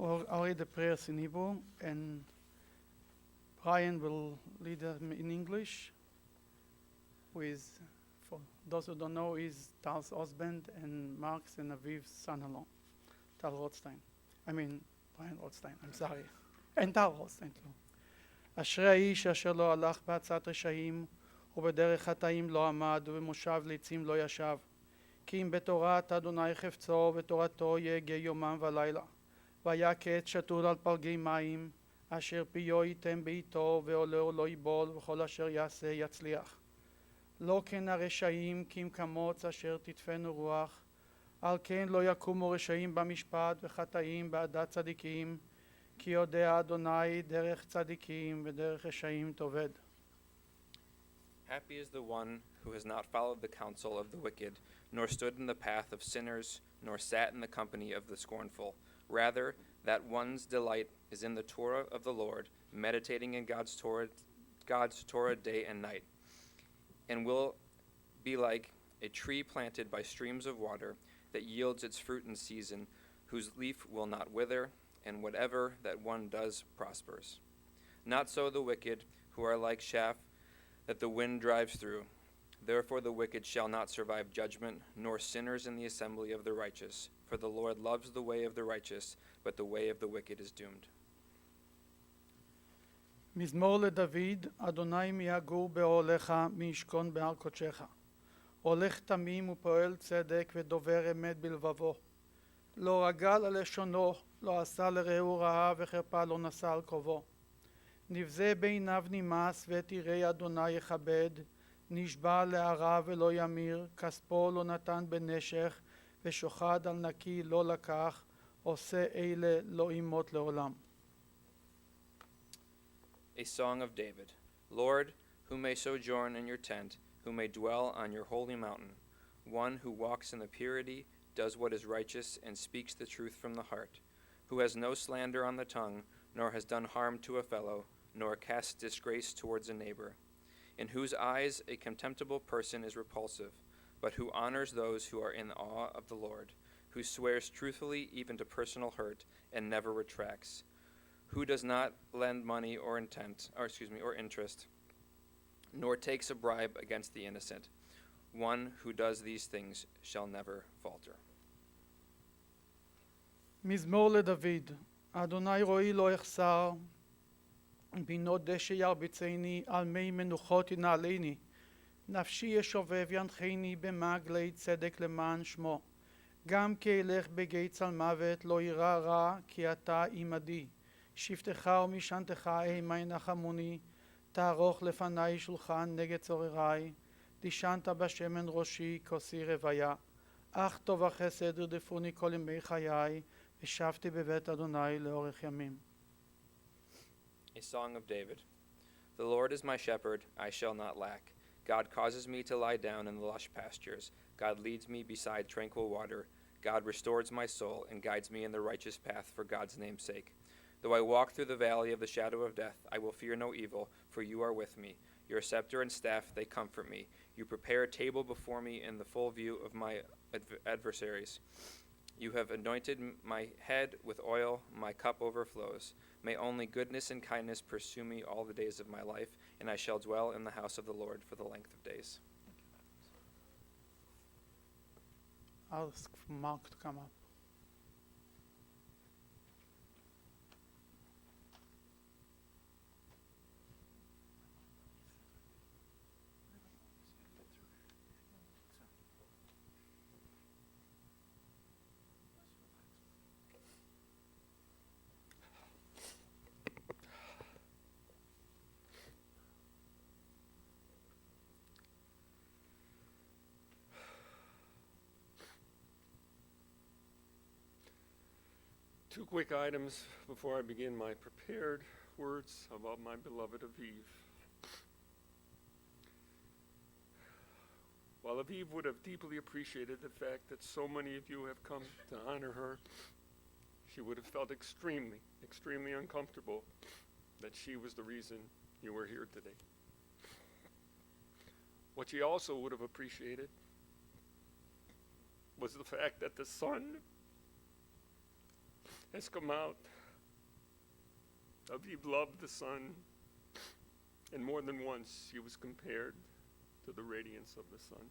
I'll read the prayers in Hebrew, and Brian will lead them in English. For those who don't know, is Tal's husband and Mark's and Aviv's son-in-law, Tal Rothstein. Brian Rothstein, I'm sorry. and Tal Rothstein too. אשרי האיש אשר לא הלך בעצת רשעים, ובדרך חטאים לא עמד, ובמושב לצים לא ישב. כי אם בתורת אדוני חפצו, ותורתו יהגה יומם ולילה. והיה כעץ שתול על פלגי מים, אשר פיו ייתם בעיתו, ועולהו לא ייבול, וכל אשר יעשה יצליח. לא כן הרשעים, כי אם כמוץ אשר תדפנו רוח, על כן לא יקומו רשעים במשפט, וחטאים בעדת צדיקים, כי יודע אדוני דרך צדיקים, ודרך רשעים תאבד. Happy is the one who has not followed the counsel of the wicked, nor stood in the path of sinners, nor sat in the company of the scornful. Rather, that one's delight is in the Torah of the Lord, meditating in God's Torah day and night, and will be like a tree planted by streams of water that yields its fruit in season, whose leaf will not wither, and whatever that one does prospers. Not so the wicked, who are like chaff that the wind drives through. Therefore the wicked shall not survive judgment, nor sinners in the assembly of the righteous. For the Lord loves the way of the righteous, but the way of the wicked is doomed. מזמור לדוד, אדוני מי יגור באוהליך, מי ישכון בהר קודשך. הולך תמים ופועל צדק ודובר אמת בלבבו. לא רגל על לשונו, לא עשה לרעהו רעה וחרפה לא נשא על קרובו. נבזה בעיניו נמאס ואת יראי אדוני יכבד, נשבע להרע ולא ימיר, כספו לא נתן בנשך, ושוחד על נקי לא לקח, עושה אלה לא ימות לעולם. A song of David. Lord, who may sojourn in your tent, who may dwell on your holy mountain, one who walks in the purity, does what is righteous, and speaks the truth from the heart, who has no slander on the tongue, nor has done harm to a fellow, nor casts disgrace towards a neighbor, in whose eyes a contemptible person is repulsive, but who honors those who are in awe of the Lord, who swears truthfully even to personal hurt, and never retracts, who does not lend money or interest, nor takes a bribe against the innocent. One who does these things shall never falter. מזמור לדוד, אדוני רואי לא אחסר, בינות דשא ירביצני, על מי מנוחות ינעלני. נפשי ישובב ינחני במעגלי צדק למען שמו. גם כי אלך בגיא צל מוות לא ירא רע, כי אתה עמדי. שבטך ומשענתך אימה ינחמוני, תערוך לפני שולחן נגד צורריי. דשנת בשמן ראשי כוסי רוויה. אך טוב וחסד רדפוני כל ימי חיי, ושבתי בבית אדוני לאורך ימים. A song of David. The Lord is my shepherd, I shall not lack. God causes me to lie down in the lush pastures. God leads me beside tranquil water. God restores my soul and guides me in the righteous path for God's name's sake. Though I walk through the valley of the shadow of death, I will fear no evil, for you are with me. Your scepter and staff, they comfort me. You prepare a table before me in the full view of my adversaries. You have anointed my head with oil, my cup overflows. May only goodness and kindness pursue me all the days of my life, and I shall dwell in the house of the Lord for the length of days. I'll ask Mark to come up. Two quick items before I begin my prepared words about my beloved Aviv. While Aviv would have deeply appreciated the fact that so many of you have come to honor her, she would have felt extremely, extremely uncomfortable that she was the reason you were here today. What she also would have appreciated was the fact that the sun has come out. Aviv loved the sun, and more than once she was compared to the radiance of the sun.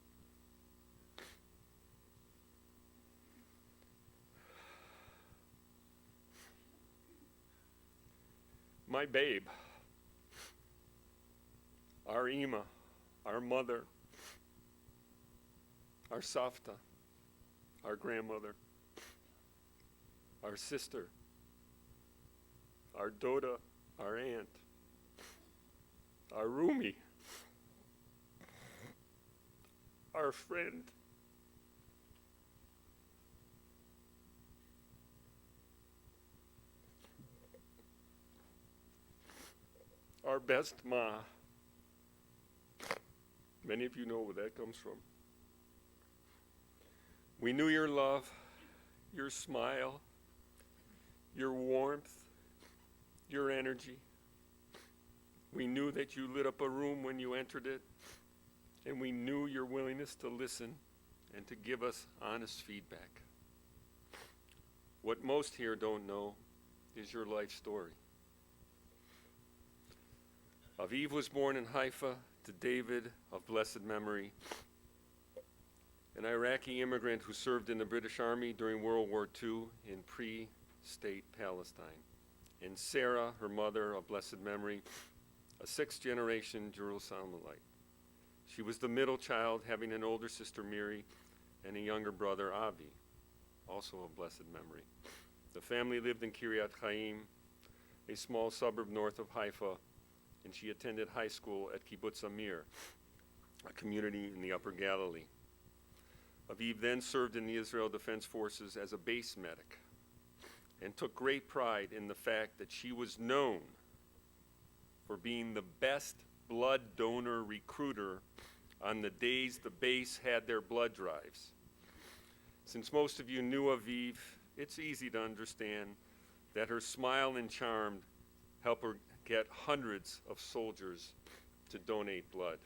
My babe, our Ima, our mother, our Savta, our grandmother, our sister, our Doda, our aunt, our Rumi, our friend, our best ma. Many of you know where that comes from. We knew your love, your smile, your warmth, your energy. We knew that you lit up a room when you entered it, and we knew your willingness to listen and to give us honest feedback. What most here don't know is your life story. Aviv was born in Haifa to David of blessed memory, an Iraqi immigrant who served in the British Army during World War II in pre-state Palestine, and Sarah, her mother of blessed memory, a sixth-generation Jerusalemite. She was the middle child, having an older sister, Miri, and a younger brother, Avi, also of blessed memory. The family lived in Kiryat Chaim, a small suburb north of Haifa, and she attended high school at Kibbutz Amir, a community in the Upper Galilee. Aviv then served in the Israel Defense Forces as a base medic and took great pride in the fact that she was known for being the best blood donor recruiter on the days the base had their blood drives. Since most of you knew Aviv, it's easy to understand that her smile and charm helped her get hundreds of soldiers to donate blood.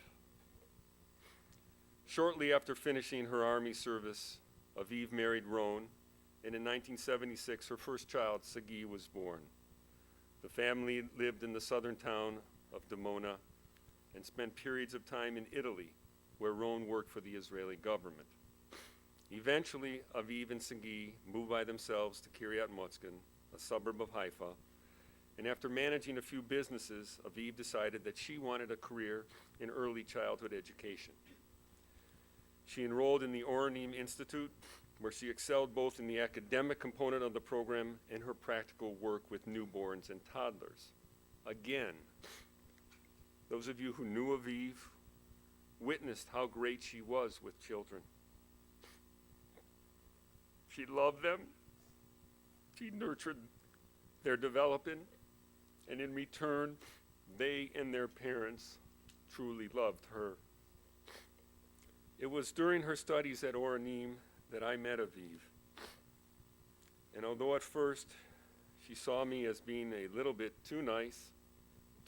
Shortly after finishing her army service, Aviv married Ron, and in 1976 her first child, Sagi, was born. The family lived in the southern town of Dimona and spent periods of time in Italy, where Ron worked for the Israeli government. Eventually, Aviv and Sagi moved by themselves to Kiryat Motzkin, a suburb of Haifa, and after managing a few businesses, Aviv decided that she wanted a career in early childhood education. She enrolled in the Oranim Institute, where she excelled both in the academic component of the program and her practical work with newborns and toddlers. Again, those of you who knew Aviv witnessed how great she was with children. She loved them, she nurtured their development, and in return, they and their parents truly loved her. It was during her studies at Oranim that I met Aviv. And although at first she saw me as being a little bit too nice,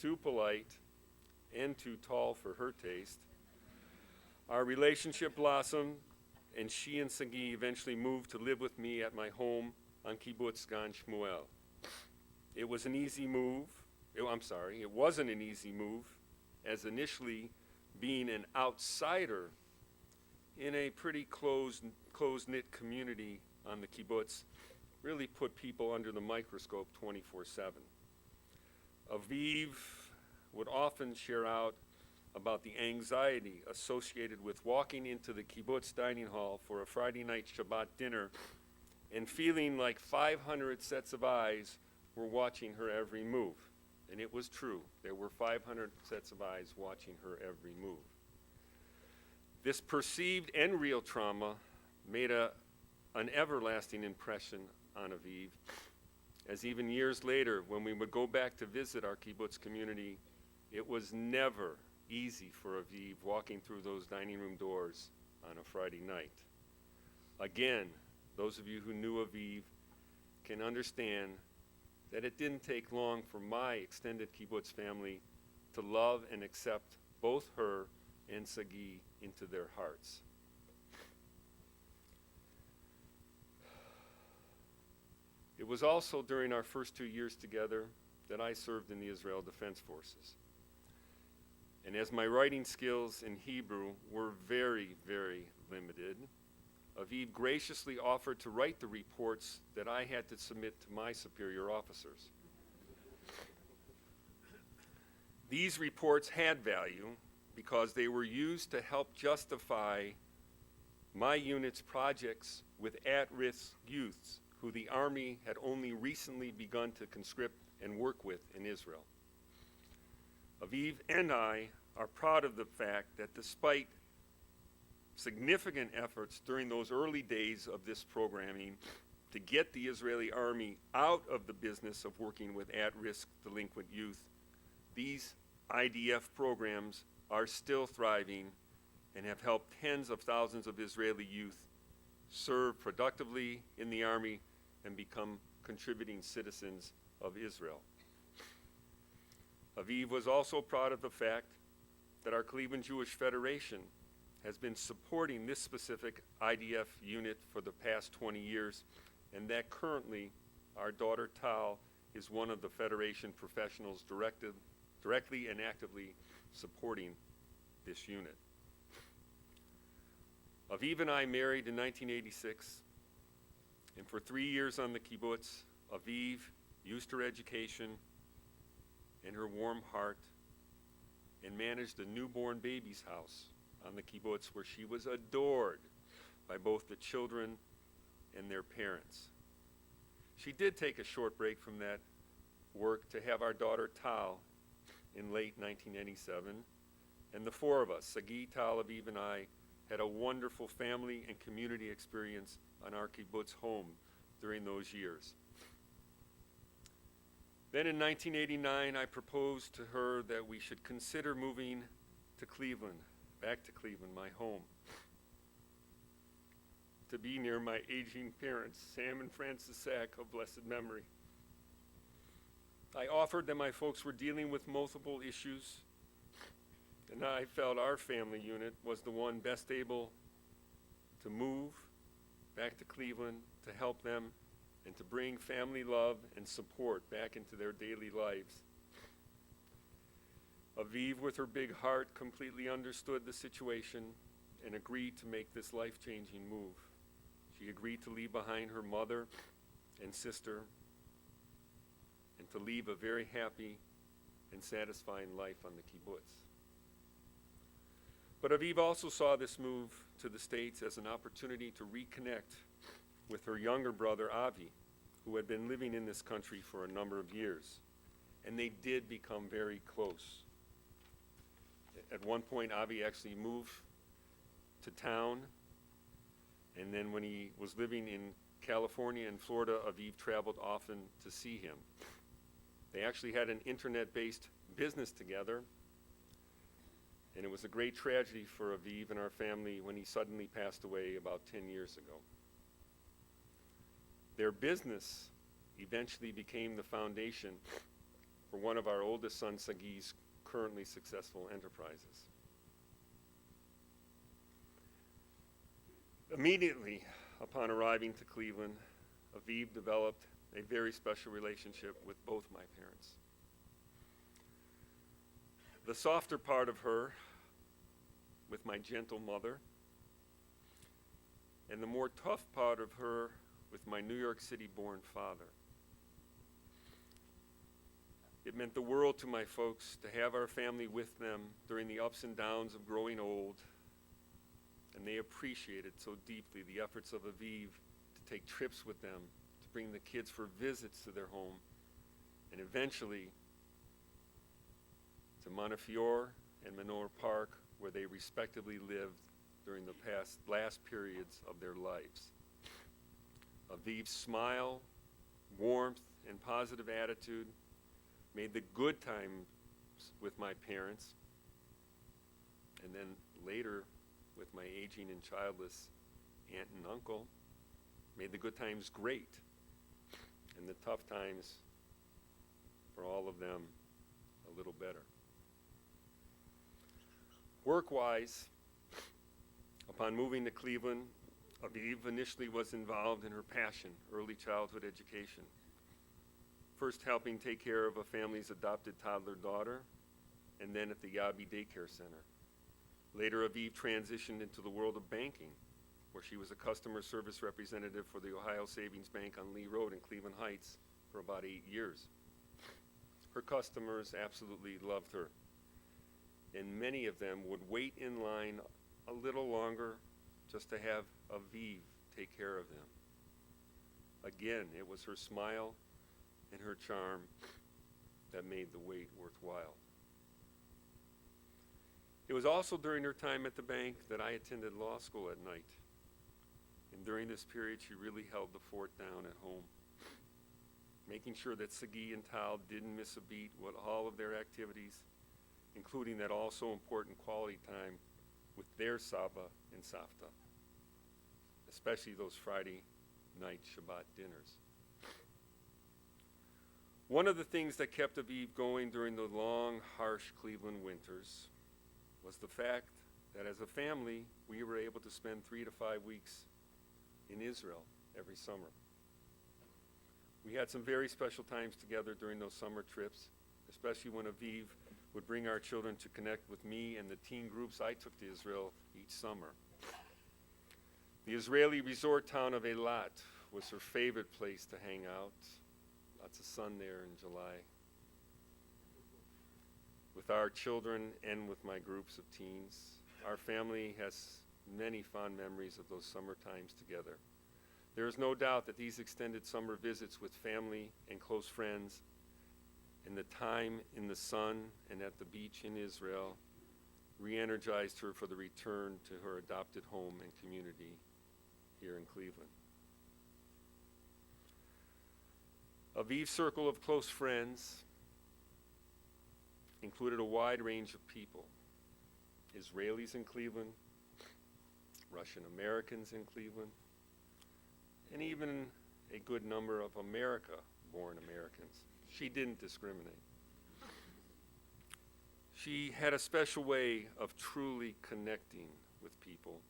too polite, and too tall for her taste, our relationship blossomed, and she and Sagi eventually moved to live with me at my home on Kibbutz Gan Shmuel. It was an easy move. It wasn't an easy move, as initially being an outsider in a pretty close-knit community on the kibbutz really put people under the microscope 24/7. Aviv would often share out about the anxiety associated with walking into the kibbutz dining hall for a Friday night Shabbat dinner and feeling like 500 sets of eyes were watching her every move. And it was true. There were 500 sets of eyes watching her every move. This perceived and real trauma made an everlasting impression on Aviv, as even years later, when we would go back to visit our kibbutz community, it was never easy for Aviv walking through those dining room doors on a Friday night. Again, those of you who knew Aviv can understand that it didn't take long for my extended kibbutz family to love and accept both her and Sagi into their hearts. It It was also during our first 2 years together that I served in the Israel Defense Forces. And as my writing skills in Hebrew were very, very limited, Aviv graciously offered to write the reports that I had to submit to my superior officers. These reports had value because they were used to help justify my unit's projects with at-risk youths who the Army had only recently begun to conscript and work with in Israel. Aviv and I are proud of the fact that despite significant efforts during those early days of this programming to get the Israeli Army out of the business of working with at-risk delinquent youth, these IDF programs are still thriving and have helped tens of thousands of Israeli youth serve productively in the Army and become contributing citizens of Israel. Aviv was also proud of the fact that our Cleveland Jewish Federation has been supporting this specific IDF unit for the past 20 years, and that currently our daughter Tal is one of the Federation professionals directly and actively supporting this unit. Aviv and I married in 1986, and for 3 years on the kibbutz, Aviv used her education and her warm heart and managed a newborn baby's house on the kibbutz where she was adored by both the children and their parents. She did take a short break from that work to have our daughter Tal in late 1997, and the four of us, Sagi, Tal, Aviv, and I, had a wonderful family and community experience on our kibbutz home during those years. Then in 1989, I proposed to her that we should consider moving to Cleveland, back to Cleveland, my home, to be near my aging parents, Sam and Frances Sack of blessed memory. I offered that my folks were dealing with multiple issues, and I felt our family unit was the one best able to move back to Cleveland to help them and to bring family love and support back into their daily lives. Aviv, with her big heart, completely understood the situation and agreed to make this life-changing move. She agreed to leave behind her mother and sister and to leave a very happy and satisfying life on the kibbutz. But Aviv also saw this move to the States as an opportunity to reconnect with her younger brother, Avi, who had been living in this country for a number of years. And they did become very close. At one point, Avi actually moved to town, and then when he was living in California and Florida, Aviv traveled often to see him. They actually had an internet-based business together, and it was a great tragedy for Aviv and our family when he suddenly passed away about 10 years ago. Their business eventually became the foundation for one of our oldest son, Sagi's, currently successful enterprises. Immediately upon arriving to Cleveland, Aviv developed a very special relationship with both my parents. The softer part of her with my gentle mother, and the more tough part of her with my New York City-born father. It meant the world to my folks to have our family with them during the ups and downs of growing old, and they appreciated so deeply the efforts of Aviv to take trips with them, to bring the kids for visits to their home, and eventually to Montefiore and Menor Park, where they respectively lived during the last periods of their lives. Aviv's smile, warmth, and positive attitude made the good times with my parents, and then later with my aging and childless aunt and uncle, made the good times great, and the tough times for all of them a little better. Work-wise, upon moving to Cleveland, Aviv initially was involved in her passion, early childhood education, first helping take care of a family's adopted toddler daughter, and then at the Yabi Daycare Center. Later, Aviv transitioned into the world of banking, where she was a customer service representative for the Ohio Savings Bank on Lee Road in Cleveland Heights for about 8 years. Her customers absolutely loved her, and many of them would wait in line a little longer just to have Aviv take care of them. Again, it was her smile and her charm that made the wait worthwhile. It was also during her time at the bank that I attended law school at night. And during this period, she really held the fort down at home, making sure that Sagi and Tal didn't miss a beat with all of their activities, including that also important quality time with their Saba and Savta, especially those Friday night Shabbat dinners. One of the things that kept Aviv going during the long, harsh Cleveland winters was the fact that as a family, we were able to spend 3 to 5 weeks in Israel every summer. We had some very special times together during those summer trips, especially when Aviv would bring our children to connect with me and the teen groups I took to Israel each summer. The Israeli resort town of Eilat was her favorite place to hang out. Lots of sun there in July. With our children and with my groups of teens, our family has many fond memories of those summer times together. There is no doubt that these extended summer visits with family and close friends and the time in the sun and at the beach in Israel re-energized her for the return to her adopted home and community here in Cleveland. Aviv's circle of close friends included a wide range of people. Israelis in Cleveland, Russian Americans in Cleveland, and even a good number of America-born Americans. She didn't discriminate. She had a special way of truly connecting with people,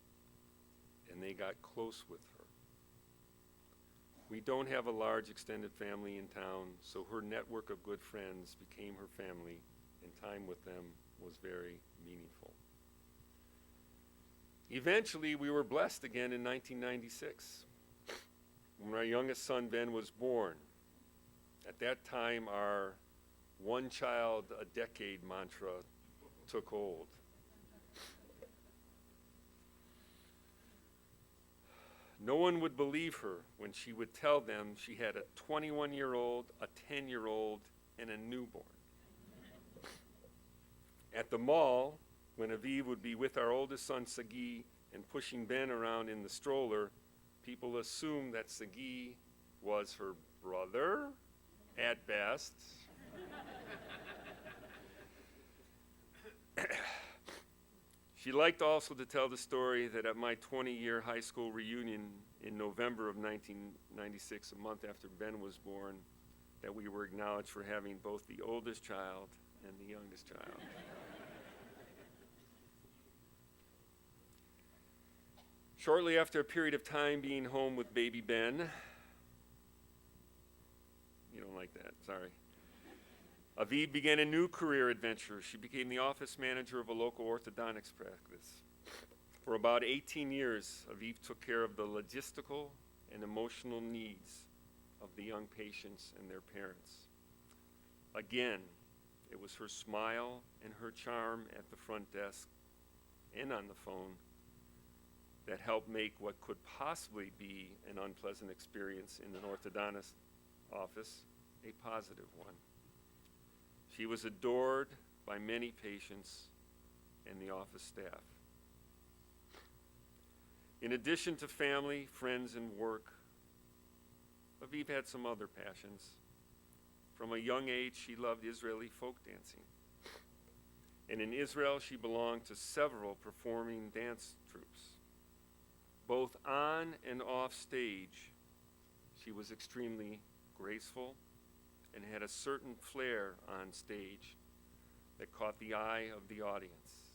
and they got close with her. We don't have a large extended family in town, so her network of good friends became her family, and time with them was very meaningful. Eventually, we were blessed again in 1996, when our youngest son, Ben, was born. At that time, our one child a decade mantra took hold. No one would believe her when she would tell them she had a 21-year-old, a 10-year-old, and a newborn. At the mall, when Aviv would be with our oldest son, Sagi, and pushing Ben around in the stroller, people assumed that Sagi was her brother, at best. She liked also to tell the story that at my 20-year high school reunion in November of 1996, a month after Ben was born, that we were acknowledged for having both the oldest child and the youngest child. Shortly after a period of time being home with baby Ben, you don't like that, sorry. Aviv began a new career adventure. She became the office manager of a local orthodontics practice. For about 18 years, Aviv took care of the logistical and emotional needs of the young patients and their parents. Again, it was her smile and her charm at the front desk and on the phone that helped make what could possibly be an unpleasant experience in an orthodontist office a positive one. She was adored by many patients and the office staff. In addition to family, friends, and work, Aviv had some other passions. From a young age, she loved Israeli folk dancing. And in Israel, she belonged to several performing dance troupes. Both on and off stage, she was extremely graceful and had a certain flair on stage that caught the eye of the audience.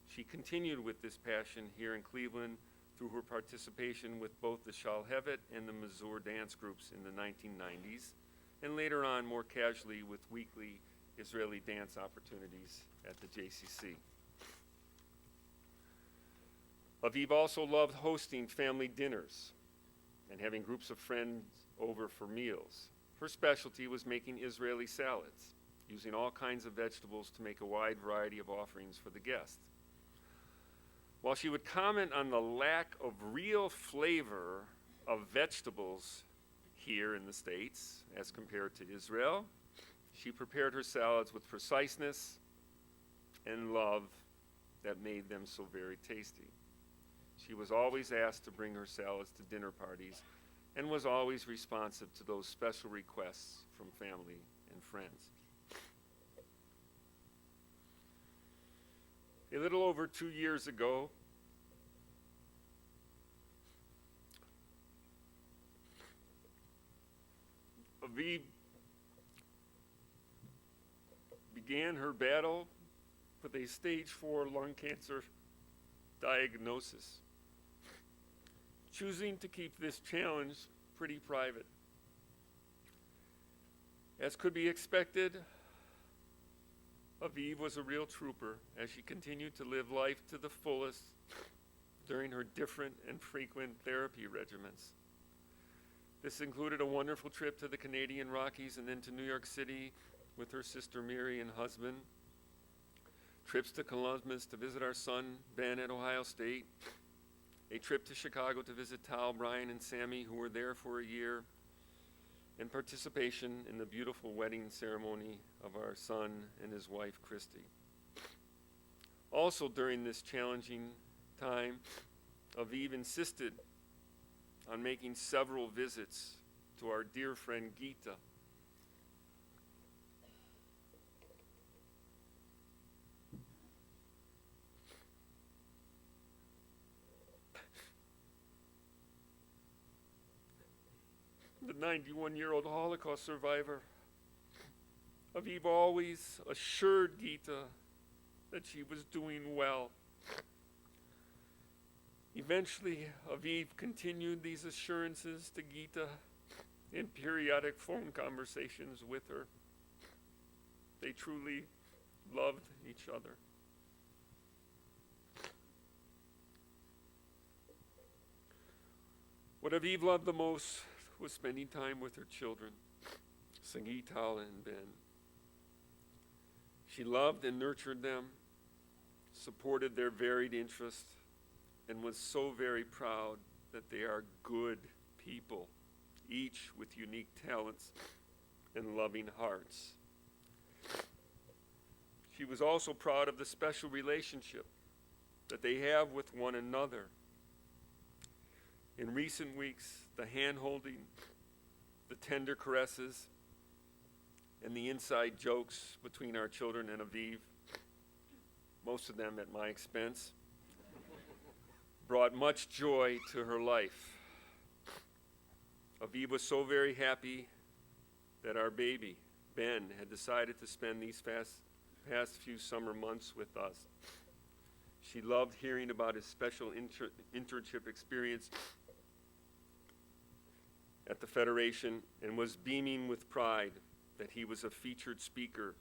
She continued with this passion here in Cleveland through her participation with both the Shalhevet and the Mazur dance groups in the 1990s, and later on more casually with weekly Israeli dance opportunities at the JCC. Aviv also loved hosting family dinners and having groups of friends over for meals. Her specialty was making Israeli salads, using all kinds of vegetables to make a wide variety of offerings for the guests. While she would comment on the lack of real flavor of vegetables here in the States as compared to Israel, she prepared her salads with preciseness and love that made them so very tasty. She was always asked to bring her salads to dinner parties and was always responsive to those special requests from family and friends. A little over 2 years ago, Aviv began her battle with a stage 4 lung cancer diagnosis, choosing to keep this challenge pretty private. As could be expected, Aviv was a real trooper as she continued to live life to the fullest during her different and frequent therapy regimens. This included a wonderful trip to the Canadian Rockies and then to New York City with her sister Miri and husband, trips to Columbus to visit our son Ben at Ohio State, a trip to Chicago to visit Tal, Brian, and Sammy, who were there for a year, and participation in the beautiful wedding ceremony of our son and his wife, Christy. Also during this challenging time, Aviv insisted on making several visits to our dear friend Gita. The 91-year-old Holocaust survivor. Aviv always assured Gita that she was doing well. Eventually, Aviv continued these assurances to Gita in periodic phone conversations with her. They truly loved each other. What Aviv loved the most was spending time with her children, Sagi, Tal, and Ben. She loved and nurtured them, supported their varied interests, and was so very proud that they are good people, each with unique talents and loving hearts. She was also proud of the special relationship that they have with one another. In recent weeks, the hand-holding, the tender caresses, and the inside jokes between our children and Aviv, most of them at my expense, brought much joy to her life. Aviv was so very happy that our baby, Ben, had decided to spend these past few summer months with us. She loved hearing about his special internship experience at the Federation and was beaming with pride that he was a featured speaker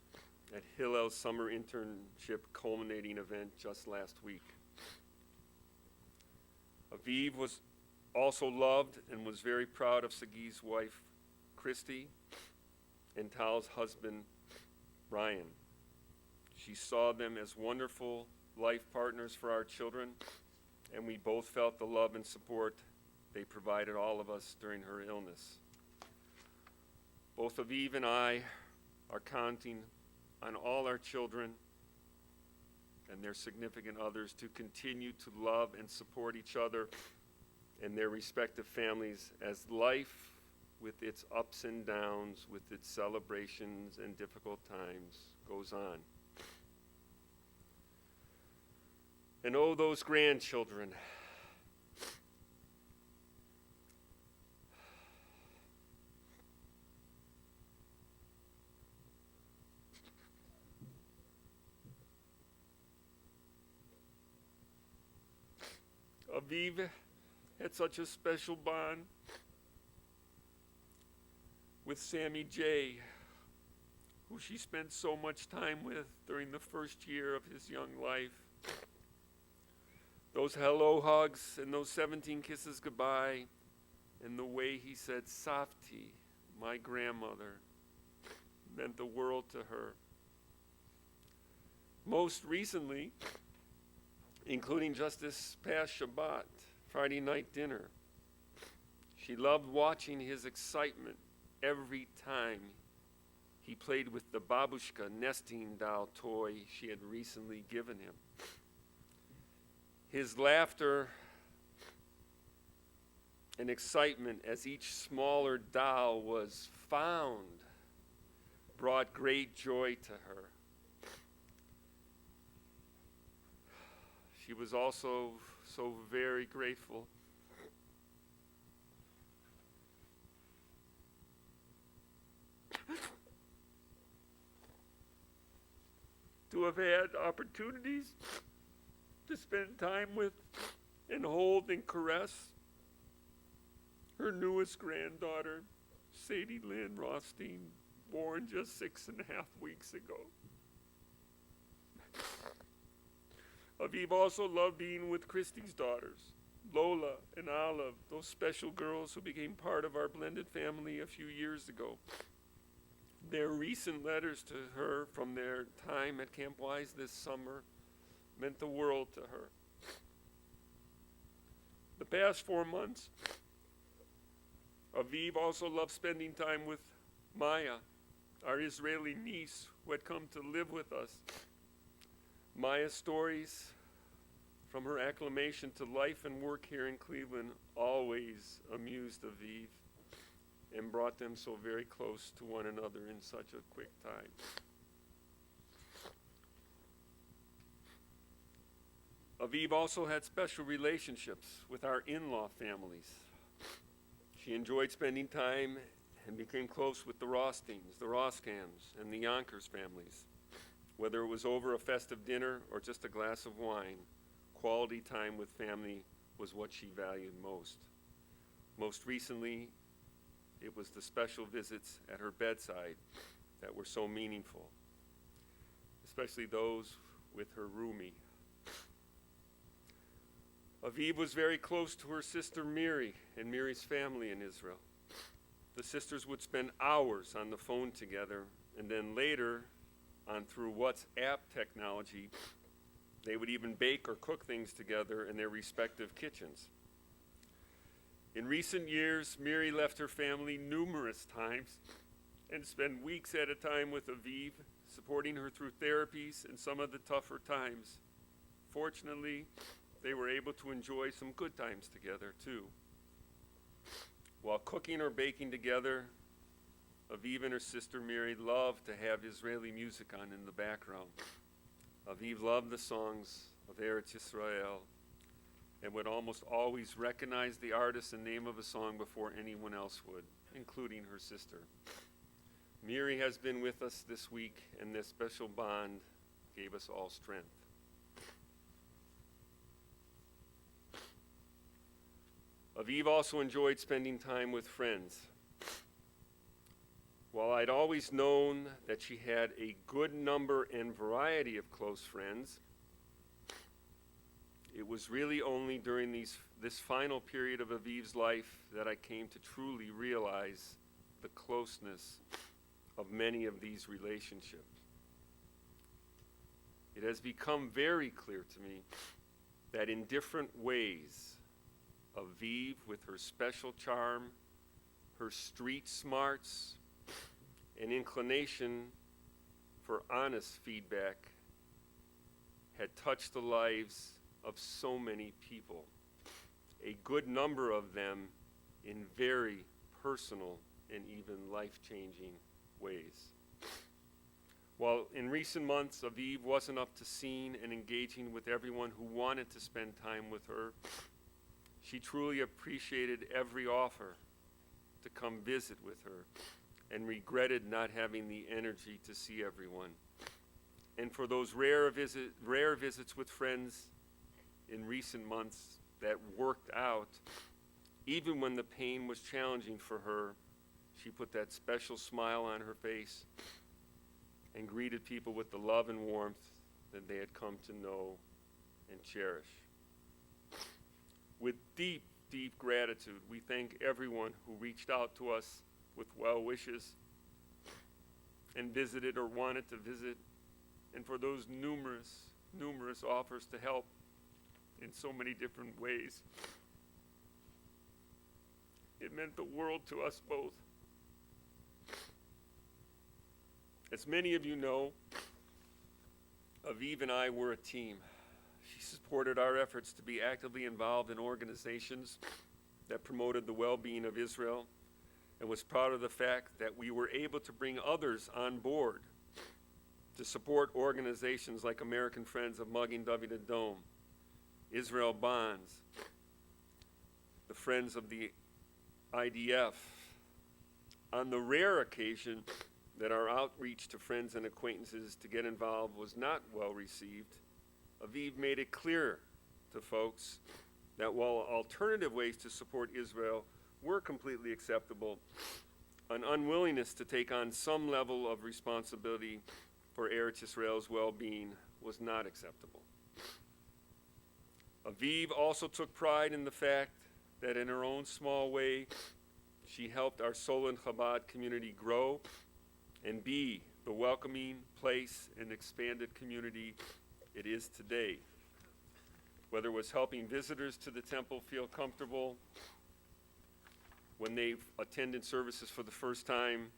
at Hillel's summer internship culminating event just last week. Aviv was also loved and was very proud of Sagi's wife, Christy, and Tal's husband, Brian. She saw them as wonderful life partners for our children, and we both felt the love and support they provided all of us during her illness. Both Aviv and I are counting on all our children and their significant others to continue to love and support each other and their respective families as life, with its ups and downs, with its celebrations and difficult times, goes on. And oh, those grandchildren. Aviv had such a special bond with Sammy J., who she spent so much time with during the first year of his young life. Those hello hugs and those 17 kisses goodbye, and the way he said Safti, my grandmother, meant the world to her. Most recently, including just this past Shabbat, Friday night dinner, she loved watching his excitement every time he played with the babushka nesting doll toy she had recently given him. His laughter and excitement as each smaller doll was found brought great joy to her. She was also so very grateful to have had opportunities to spend time with and hold and caress her newest granddaughter, Sadie Lynn Rothstein, born just 6.5 weeks ago. Aviv also loved being with Christy's daughters, Lola and Olive, those special girls who became part of our blended family a few years ago. Their recent letters to her from their time at Camp Wise this summer meant the world to her. The past 4 months, Aviv also loved spending time with Maya, our Israeli niece who had come to live with us. Maya's stories from her acclimation to life and work here in Cleveland always amused Aviv and brought them so very close to one another in such a quick time. Aviv also had special relationships with our in-law families. She enjoyed spending time and became close with the Rothsteins, the Roskams, and the Yonkers families. Whether it was over a festive dinner or just a glass of wine, quality time with family was what she valued most. Most recently, it was the special visits at her bedside that were so meaningful, especially those with her roomie. Aviv was very close to her sister Miri and Miri's family in Israel. The sisters would spend hours on the phone together, and then later, on through WhatsApp technology, they would even bake or cook things together in their respective kitchens. In recent years, Miri left her family numerous times and spent weeks at a time with Aviv, supporting her through therapies and some of the tougher times. Fortunately, they were able to enjoy some good times together too. While cooking or baking together, Aviv and her sister Miri loved to have Israeli music on in the background. Aviv loved the songs of Eretz Yisrael and would almost always recognize the artist and name of a song before anyone else would, including her sister. Miri has been with us this week, and this special bond gave us all strength. Aviv also enjoyed spending time with friends. While I'd always known that she had a good number and variety of close friends, it was really only during this final period of Aviv's life that I came to truly realize the closeness of many of these relationships. It has become very clear to me that in different ways, Aviv, with her special charm, her street smarts, and inclination for honest feedback, had touched the lives of so many people, a good number of them in very personal and even life-changing ways. While in recent months Aviv wasn't up to seeing and engaging with everyone who wanted to spend time with her, she truly appreciated every offer to come visit with her and regretted not having the energy to see everyone. And for those rare visits with friends in recent months that worked out, Even when the pain was challenging for her, she put that special smile on her face and greeted people with the love and warmth that they had come to know and cherish. With deep, deep gratitude, we thank everyone who reached out to us with well wishes and visited or wanted to visit, and for those numerous offers to help in so many different ways. It meant the world to us both. As many of you know, Aviv and I were a team. She supported our efforts to be actively involved in organizations that promoted the well-being of Israel and was proud of the fact that we were able to bring others on board to support organizations like American Friends of Magen David Adom, Israel Bonds, the Friends of the IDF. On the rare occasion that our outreach to friends and acquaintances to get involved was not well received, Aviv made it clear to folks that while alternative ways to support Israel were completely acceptable, an unwillingness to take on some level of responsibility for Eretz Israel's well-being was not acceptable. Aviv also took pride in the fact that in her own small way, she helped our Solon Chabad community grow and be the welcoming place and expanded community it is today. Whether it was helping visitors to the temple feel comfortable when they attended services for the first time,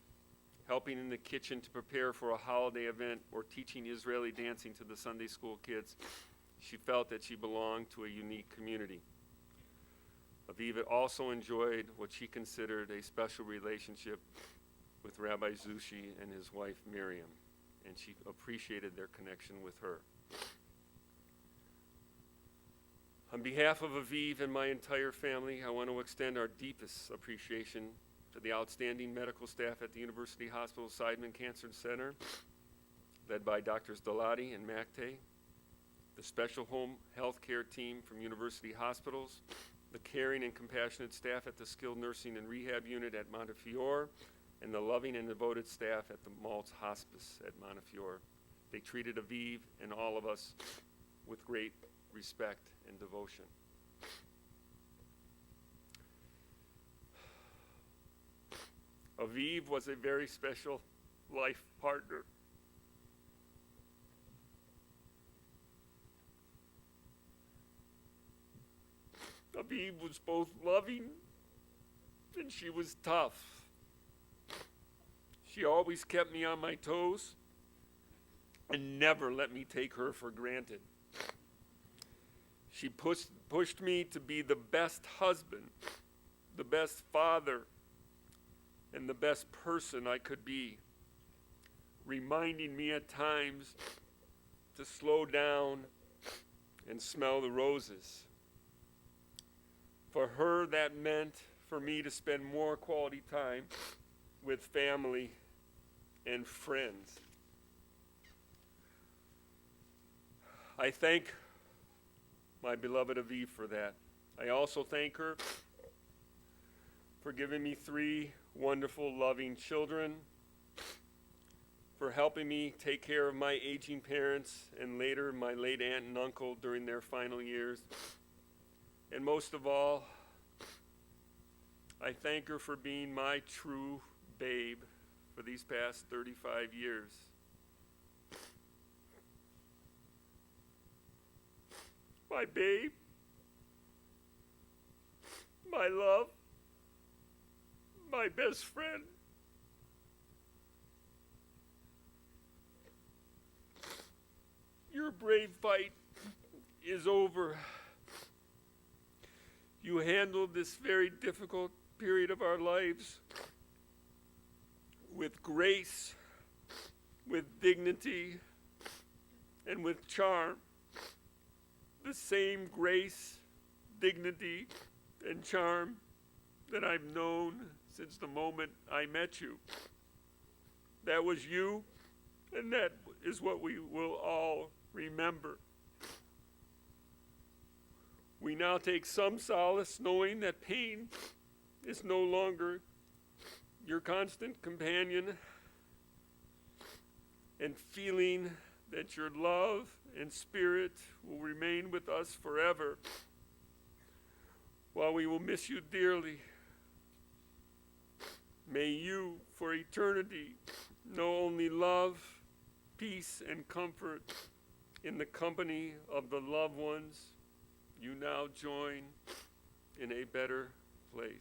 helping in the kitchen to prepare for a holiday event, or teaching Israeli dancing to the Sunday school kids, she felt that she belonged to a unique community. Aviv also enjoyed what she considered a special relationship with Rabbi Zushi and his wife Miriam, and she appreciated their connection with her. On behalf of Aviv and my entire family, I want to extend our deepest appreciation to the outstanding medical staff at the University Hospital Seidman Cancer Center, led by Drs. Dalati and Makte, the special home health care team from University Hospitals, the caring and compassionate staff at the Skilled Nursing and Rehab Unit at Montefiore, and the loving and devoted staff at the Maltz Hospice at Montefiore. They treated Aviv and all of us with great respect and devotion. Aviv was a very special life partner. Aviv was both loving and she was tough. She always kept me on my toes and never let me take her for granted. She pushed me to be the best husband, the best father, and the best person I could be, reminding me at times to slow down and smell the roses. For her, that meant for me to spend more quality time with family and friends. I thank my beloved Aviv for that. I also thank her for giving me 3 wonderful, loving children, for helping me take care of my aging parents and later my late aunt and uncle during their final years. And most of all, I thank her for being my true babe for these past 35 years. My babe, my love, my best friend. Your brave fight is over. You handled this very difficult period of our lives with grace, with dignity, and with charm. The same grace, dignity, and charm that I've known since the moment I met you. That was you, and that is what we will all remember. We now take some solace knowing that pain is no longer your constant companion, and feeling that your love and spirit will remain with us forever. While we will miss you dearly, may you, for eternity, know only love, peace, and comfort in the company of the loved ones you now join in a better place.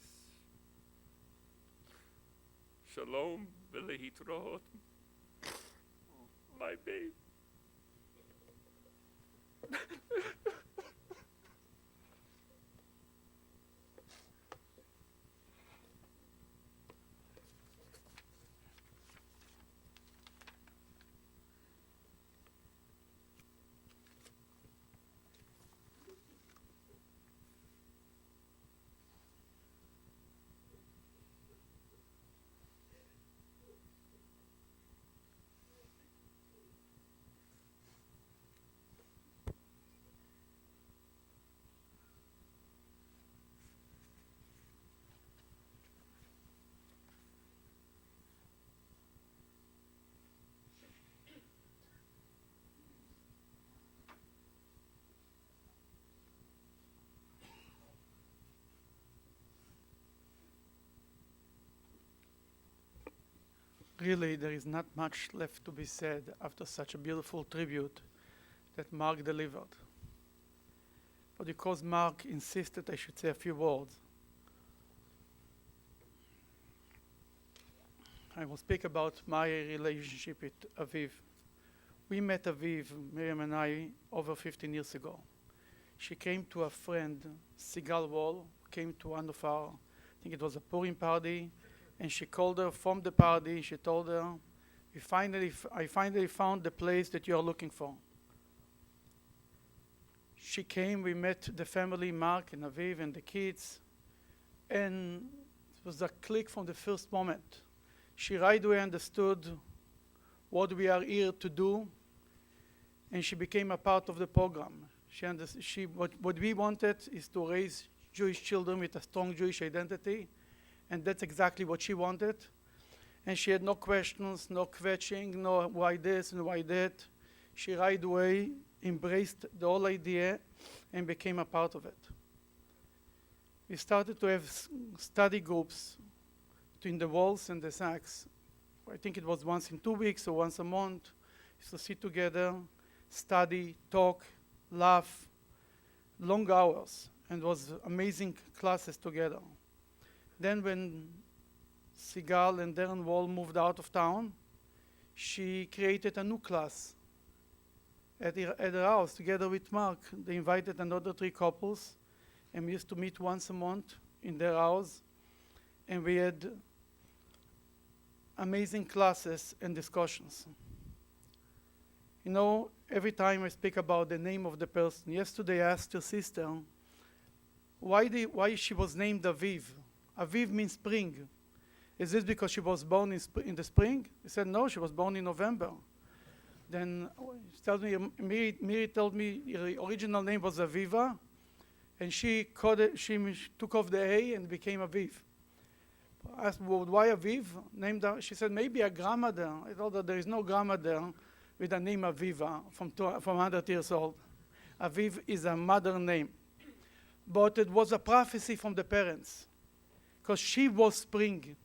Shalom v'lehitraot, my babe. Really, there is not much left to be said after such a beautiful tribute that Mark delivered. But because Mark insisted I should say a few words, I will speak about my relationship with Aviv. We met Aviv, Miriam and I, over 15 years ago. She came to a friend, Sigal Wall, came to one of our, I think it was a Purim party, and she called her from the party. She told her, I finally found the place that you are looking for. She came, we met the family, Mark and Aviv and the kids, and it was a click from the first moment. She right away understood what we are here to do, and she became a part of the program. What we wanted is to raise Jewish children with a strong Jewish identity, and that's exactly what she wanted. And she had no questions, no questioning, no why this and why that. She right away embraced the whole idea and became a part of it. We started to have study groups between the Walls and the Sacks. I think it was once in 2 weeks or once a month. We used to sit together, study, talk, laugh, long hours, and it was amazing classes together. Then when Sigal and Darren Wall moved out of town, she created a new class at her house together with Mark. They invited another 3 couples, and we used to meet once a month in their house, and we had amazing classes and discussions. You know, every time I speak about the name of the person, yesterday I asked her sister why she was named Aviv. Aviv means spring. Is this because she was born in the spring? He said, no, she was born in November. Then she tells me, Miri told me her original name was Aviva, and she took off the A and became Aviv. I asked, well, why Aviv? Named her, she said, maybe a grandmother. I told her there is no grandmother with the name Aviva from 100 years old. Aviv is a mother name. But it was a prophecy from the parents, because she was spring.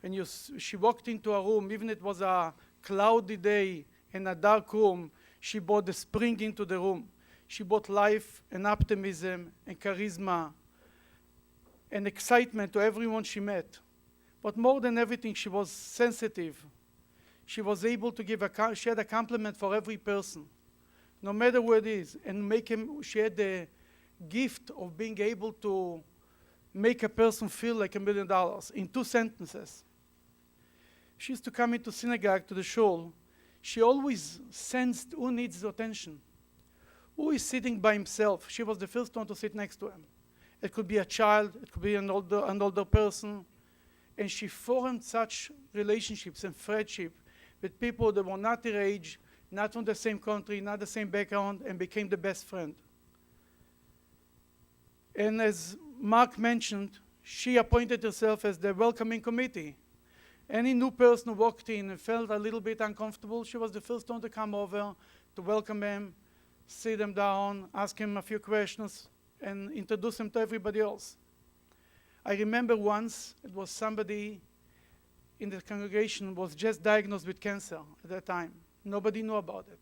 When she walked into a room, even it was a cloudy day in a dark room, she brought the spring into the room. She brought life and optimism and charisma and excitement to everyone she met. But more than everything, she was sensitive. She was able to she had a compliment for every person, no matter where it is, and she had the gift of being able to make a person feel like $1 million in 2 sentences. She used to come into synagogue, to the shul. She always sensed who needs attention, who is sitting by himself. She was the first one to sit next to him. It could be a child, it could be an older person. And she formed such relationships and friendship with people that were not her age, not from the same country, not the same background, and became the best friend. And as Mark mentioned, she appointed herself as the welcoming committee. Any new person who walked in and felt a little bit uncomfortable, she was the first one to come over to welcome him, sit them down, ask him a few questions, and introduce him to everybody else. I remember once, it was somebody in the congregation was just diagnosed with cancer at that time. Nobody knew about it.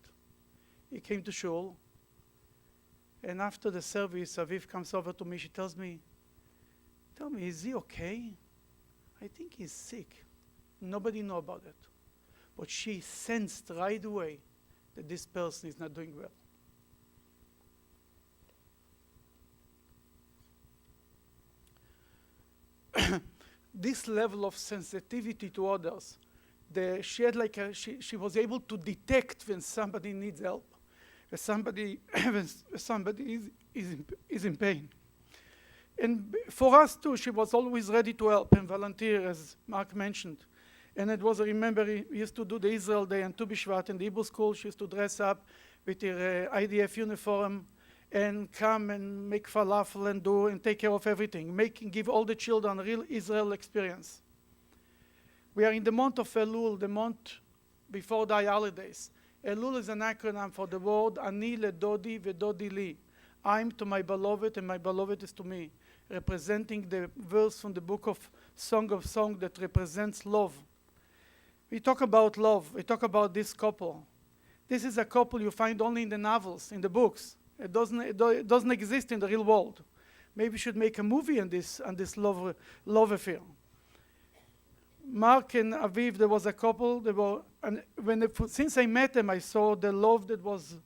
He came to shul, and after the service, Aviv comes over to me. She tells me, "Tell me, is he okay? I think he's sick." Nobody knew about it. But she sensed right away that this person is not doing well. This level of sensitivity to others, she had like she was able to detect when somebody needs help, when somebody is in pain. And for us too, she was always ready to help and volunteer, as Mark mentioned. And it was, I remember, we used to do the Israel Day and Tu B'Shvat in the Hebrew school. She used to dress up with her IDF uniform and come and make falafel and do and take care of everything, give all the children a real Israel experience. We are in the month of Elul, the month before the holidays. Elul is an acronym for the word Ani ledodi vedodi li. I'm to my beloved and my beloved is to me, representing the verse from the book of Song of Songs that represents love. We talk about love. We talk about this couple. This is a couple you find only in the novels, in the books. It doesn't exist in the real world. Maybe we should make a movie on this love affair. Mark and Aviv, there was a couple. Since I met them, I saw the love that was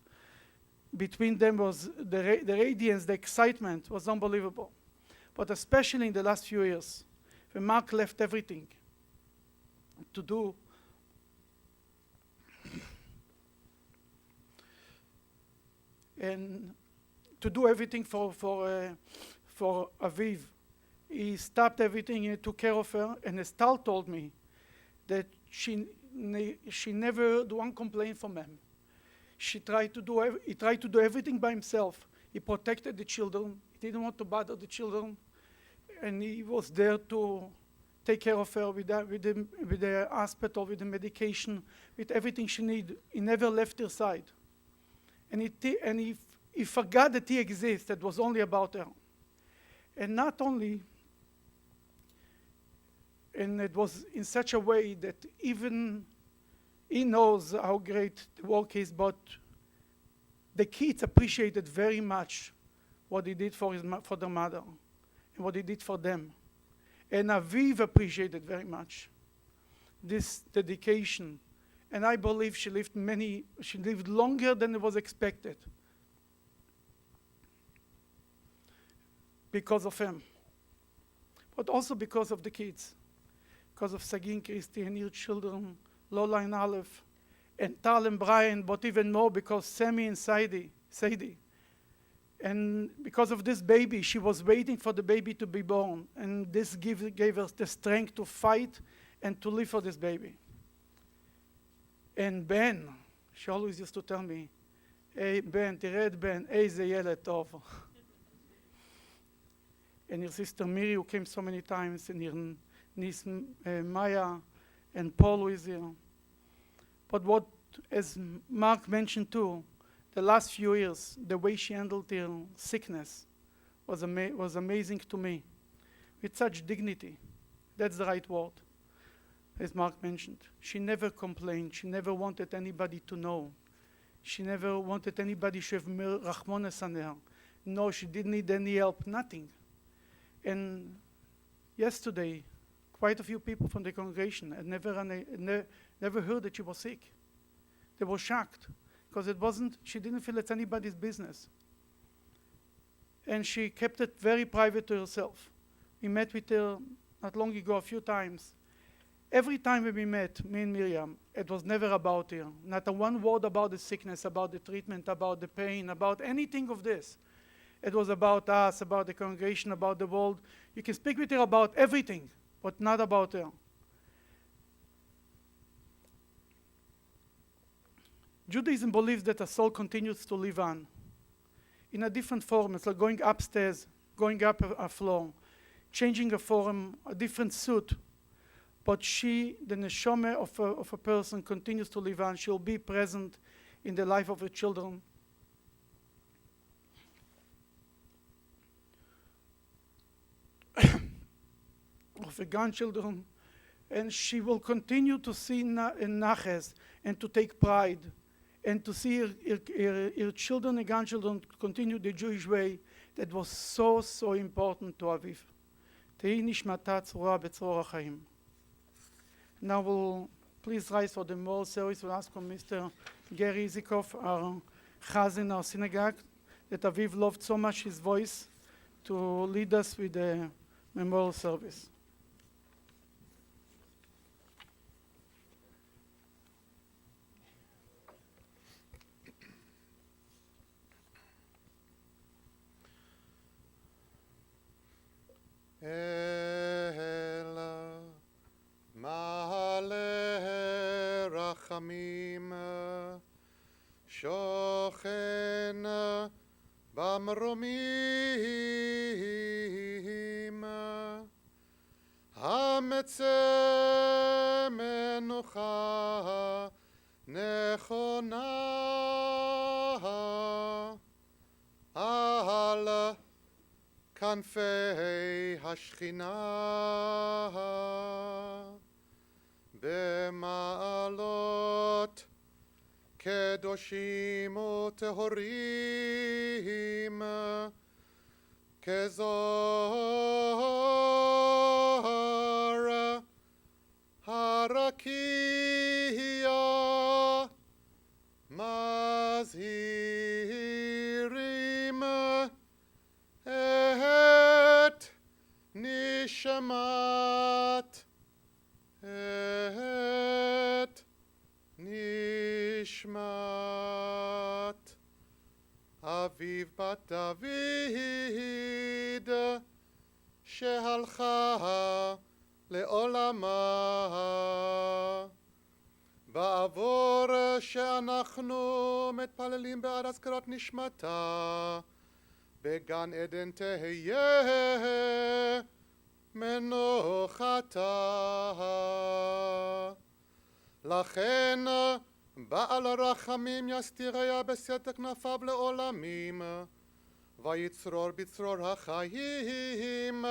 between them was the radiance, the excitement was unbelievable. But especially in the last few years, when Mark left everything to do everything for Aviv. He stopped everything, he took care of her, and Estelle told me that she never had one complaint from him. He tried to do everything by himself. He protected the children. He didn't want to bother the children, and he was there to take care of her with the hospital, with the medication, with everything she needed. He never left her side. And he forgot that he existed. It was only about her. And not only, and it was in such a way that even he knows how great the work is, but the kids appreciated very much what he did for their mother and what he did for them. And Aviv appreciated very much this dedication. And I believe she lived longer than it was expected because of him. But also because of the kids, because of Sagi and Christy and her children, Lola and Aleph, and Tal and Brian, but even more because Sammy and Sadie. And because of this baby, she was waiting for the baby to be born. And this gave her the strength to fight and to live for this baby. And Ben, she always used to tell me, "Hey, Ben, תראה את בן, איזה ילד טוב." And her sister Miri, who came so many times, and her niece Maya, and Paul, who is here. But what, as Mark mentioned too, the last few years, the way she handled her sickness was amazing to me, with such dignity. That's the right word. As Mark mentioned, she never complained. She never wanted anybody to know. She never wanted anybody to have rachmanes on her. No, she didn't need any help, nothing. And yesterday, quite a few people from the congregation had never heard that she was sick. They were shocked because she didn't feel it's anybody's business. And she kept it very private to herself. We met with her not long ago a few times. Every time we met, me and Miriam, it was never about her. Not a one word about the sickness, about the treatment, about the pain, about anything of this. It was about us, about the congregation, about the world. You can speak with her about everything, but not about her. Judaism believes that a soul continues to live on in a different form. It's like going upstairs going up a floor, changing a form, a different suit. But she, the neshama of a person, continues to live on. She'll be present in the life of her children. Of her grandchildren. And she will continue to see naches and to take pride and to see her children and grandchildren continue the Jewish way that was so, so important to Aviv. תהי נשמתה צרורה בצרור החיים. Now we'll please rise for the memorial service. We'll ask from Mr. Gary Izikov, our chazan, our synagogue, that Aviv loved so much his voice, to lead us with the memorial service. Ela male rachamim shochen bamromim hametze menucha nechona al כנפי השכינה במעלות קדושים וטהורים כזוהר הרקיע מזהירים את נשמת אביב בת דוד שהלכה לעולמה בעבור שאנחנו מתפללים בעד הזכרת נשמתה בגן עדן תהיה מנוחתה. לכן בעל רחמים יסתיריה בסתר כנפיו לעולמים ויצרור בצרור החיים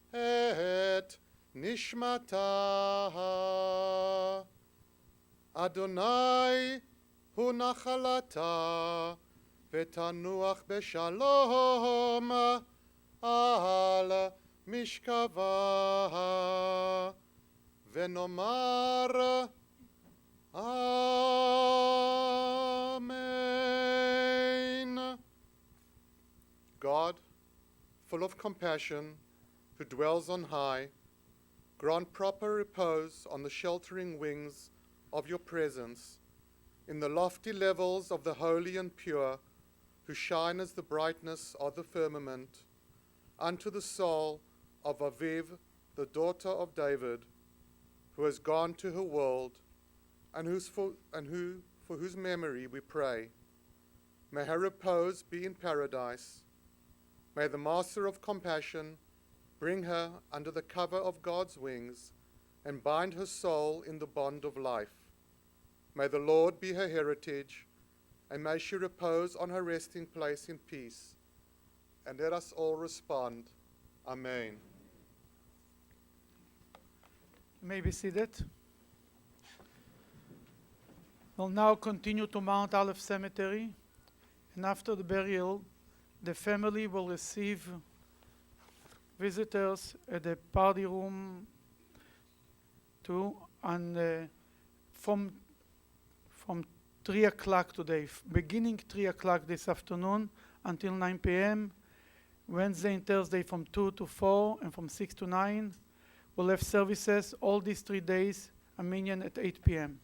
את נשמתה. אדוני הוא נחלתה ותנוח בשלום על משכבה ונאמר Amen. God, full of compassion, who dwells on high, grant proper repose on the sheltering wings of your presence, in the lofty levels of the holy and pure, who shine as the brightness of the firmament, unto the soul of Aviv, the daughter of David, who has gone to her world, and for whose memory we pray. May her repose be in paradise. May the Master of compassion bring her under the cover of God's wings and bind her soul in the bond of life. May the Lord be her heritage, and may she repose on her resting place in peace. And let us all respond, Amen. You may be seated. We'll now continue to Mount Aleph Cemetery, and after the burial, the family will receive visitors at the party room 2 and from 3 o'clock today, beginning 3 o'clock this afternoon until 9 p.m., Wednesday and Thursday from 2 to 4 and from 6 to 9. We'll have services all these 3 days, a minyan at 8 p.m.